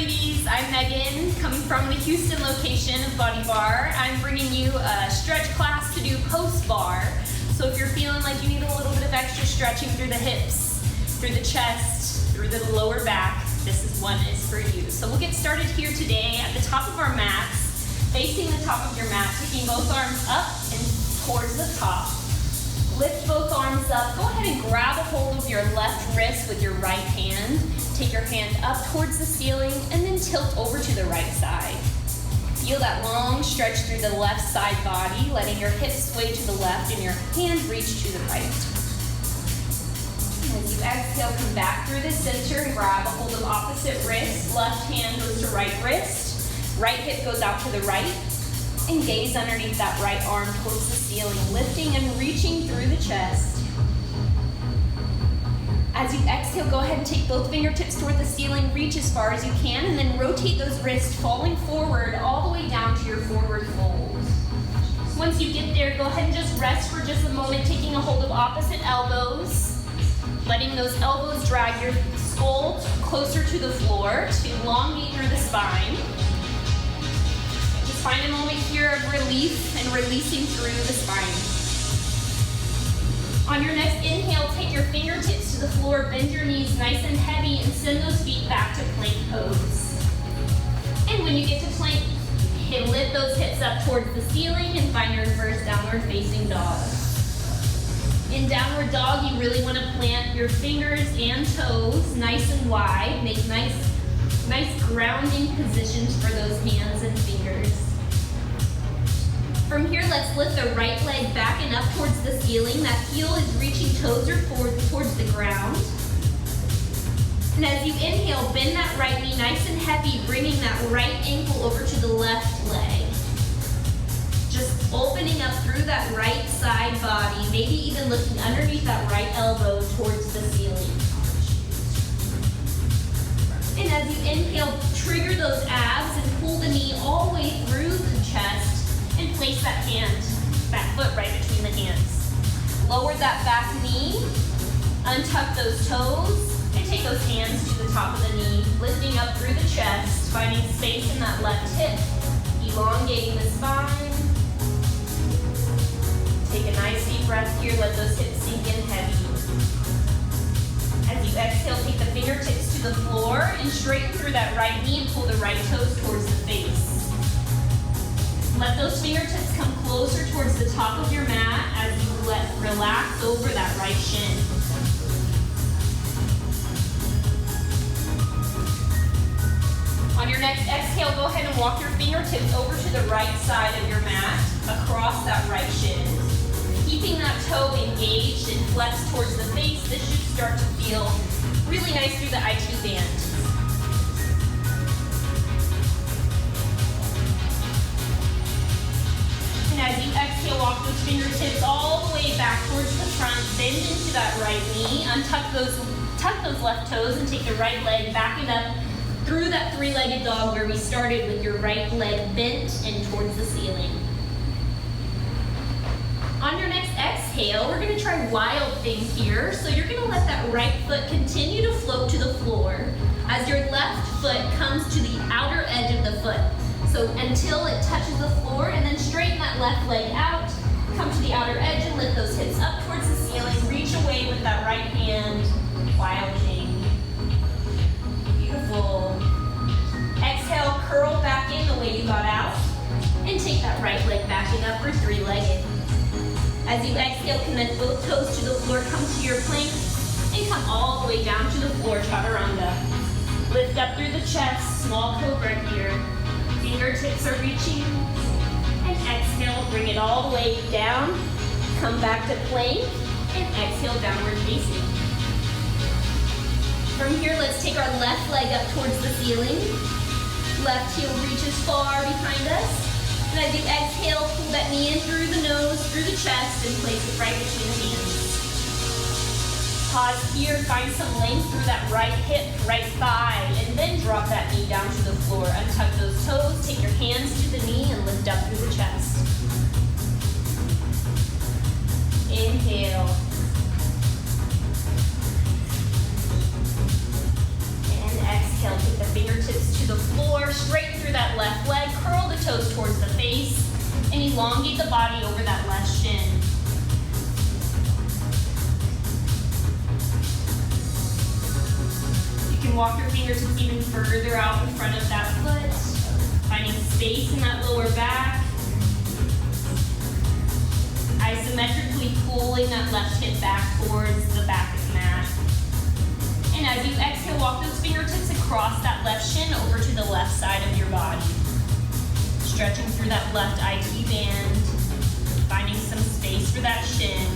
beauties, I'm Megan, coming from the Houston location of BodyBarre. I'm bringing you a stretch class to do post barre. So if you're feeling like you need a little bit of extra stretching through the hips, through the chest, through the lower back, this one is for you. So we'll get started here today at the top of our mats, facing the top of your mat, taking both arms up and towards the top. Lift both arms up. Go ahead and grab a hold of your left wrist with your right hand. Take your hand up towards the ceiling and then tilt over to the right side. Feel that long stretch through the left side body, letting your hips sway to the left and your hand reach to the right. As you exhale, come back through the center and grab a hold of opposite wrist. Left hand goes to right wrist. Right hip goes out to the right. And gaze underneath that right arm towards the ceiling, lifting and reaching through the chest. As you exhale, go ahead and take both fingertips toward the ceiling, reach as far as you can, and then rotate those wrists, falling forward all the way down to your forward fold. Once you get there, go ahead and just rest for just a moment, taking a hold of opposite elbows, letting those elbows drag your skull closer to the floor to elongate through the spine. Find a moment here of relief and releasing through the spine. On your next inhale, take your fingertips to the floor, bend your knees nice and heavy, and send those feet back to plank pose. And when you get to plank, you can lift those hips up towards the ceiling and find your reverse downward facing dog. In downward dog, you really want to plant your fingers and toes nice and wide. Make nice grounding positions for those hands and fingers. From here, let's lift the right leg back and up towards the ceiling. That heel is reaching toes or forward towards the ground. And as you inhale, bend that right knee nice and heavy, bringing that right ankle over to the left leg. Just opening up through that right side body, maybe even looking underneath that right elbow towards the ceiling. And as you inhale, trigger those abs and pull the knee all the way through the chest. And place that foot right between the hands. Lower that back knee, untuck those toes, and take those hands to the top of the knee, lifting up through the chest, finding space in that left hip, elongating the spine. Take a nice deep breath here, let those hips sink in heavy. As you exhale, take the fingertips to the floor and straighten through that right knee and pull the right toes towards the face. Let those fingertips come closer towards the top of your mat as you relax over that right shin. On your next exhale, go ahead and walk your fingertips over to the right side of your mat, across that right shin. Keeping that toe engaged and flexed towards the face, this should start to feel really nice through the IT band. As you exhale, walk those fingertips all the way back towards the front, bend into that right knee, tuck those left toes, and take the right leg back and up through that three-legged dog where we started with your right leg bent and towards the ceiling. On your next exhale, we're going to try wild thing here. So you're going to let that right foot continue to float to the floor as your left foot comes to the outer edge of the foot. So until it touches the floor, and then straighten that left leg out, come to the outer edge and lift those hips up towards the ceiling, reach away with that right hand, wild thing. Beautiful. Exhale, curl back in the way you got out, and take that right leg backing up for three-legged. As you exhale, connect both toes to the floor, come to your plank, and come all the way down to the floor, chaturanga. Lift up through the chest, small cobra here. Fingertips are reaching, and exhale, bring it all the way down, come back to plank, and exhale, downward facing. From here, let's take our left leg up towards the ceiling. Left heel reaches far behind us, and as you exhale, pull that knee in through the nose, through the chest, and place it right between the hands. Pause here, find some length through that right hip, right thigh, and then drop that knee down to the floor. Untuck those toes, take your hands to the knee, and lift up through the chest. Inhale. And exhale, take the fingertips to the towards the face, and elongate the body over that left shin. You can walk your fingertips even further out in front of that foot, finding space in that lower back. Isometrically pulling that left hip back towards the back of the mat. And as you exhale, walk those fingertips across that left shin over to the left side of your body. Stretching through that left IT band, finding some space for that shin.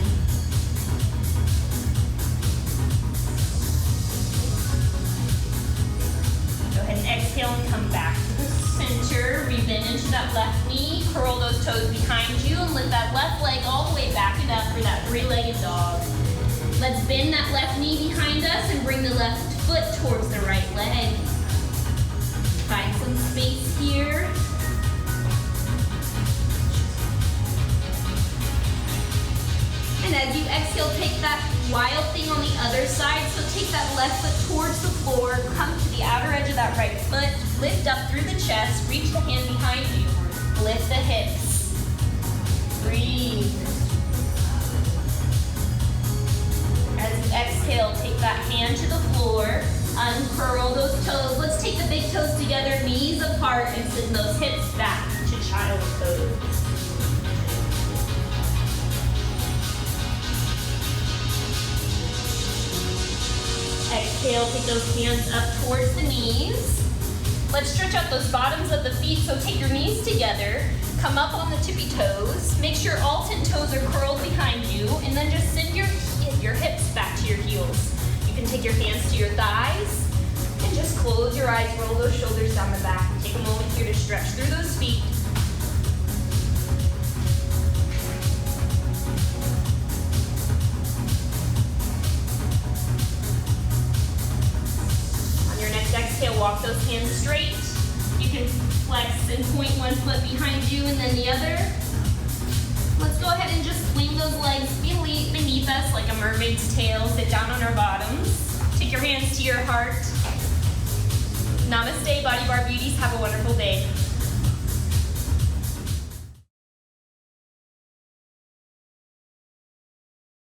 Go ahead and exhale and come back to the center. Breathe in into that left knee, curl those toes behind you, and lift that left leg all the way back and up for that three-legged dog. Let's bend that left knee behind us and bring the left foot towards the right leg. Find some space here. And as you exhale, take that wild thing on the other side. So take that left foot towards the floor, come to the outer edge of that right foot, lift up through the chest, reach the hand behind you, lift the hips. Breathe. As you exhale, take that hand to the floor, uncurl those toes. Let's take the big toes together, knees apart, and send those hips back to child's pose. Exhale, take those hands up towards the knees. Let's stretch out those bottoms of the feet, so take your knees together, come up on the tippy toes, make sure all 10 toes are curled behind you, and then just send your hips back to your heels. You can take your hands to your thighs, and just close your eyes, roll those shoulders down the back, and take a moment here to stretch through those feet. Exhale, walk those hands straight. You can flex and point one foot behind you and then the other. Let's go ahead and just swing those legs beneath us like a mermaid's tail. Sit down on our bottoms. Take your hands to your heart. Namaste, BodyBarre Beauties. Have a wonderful day.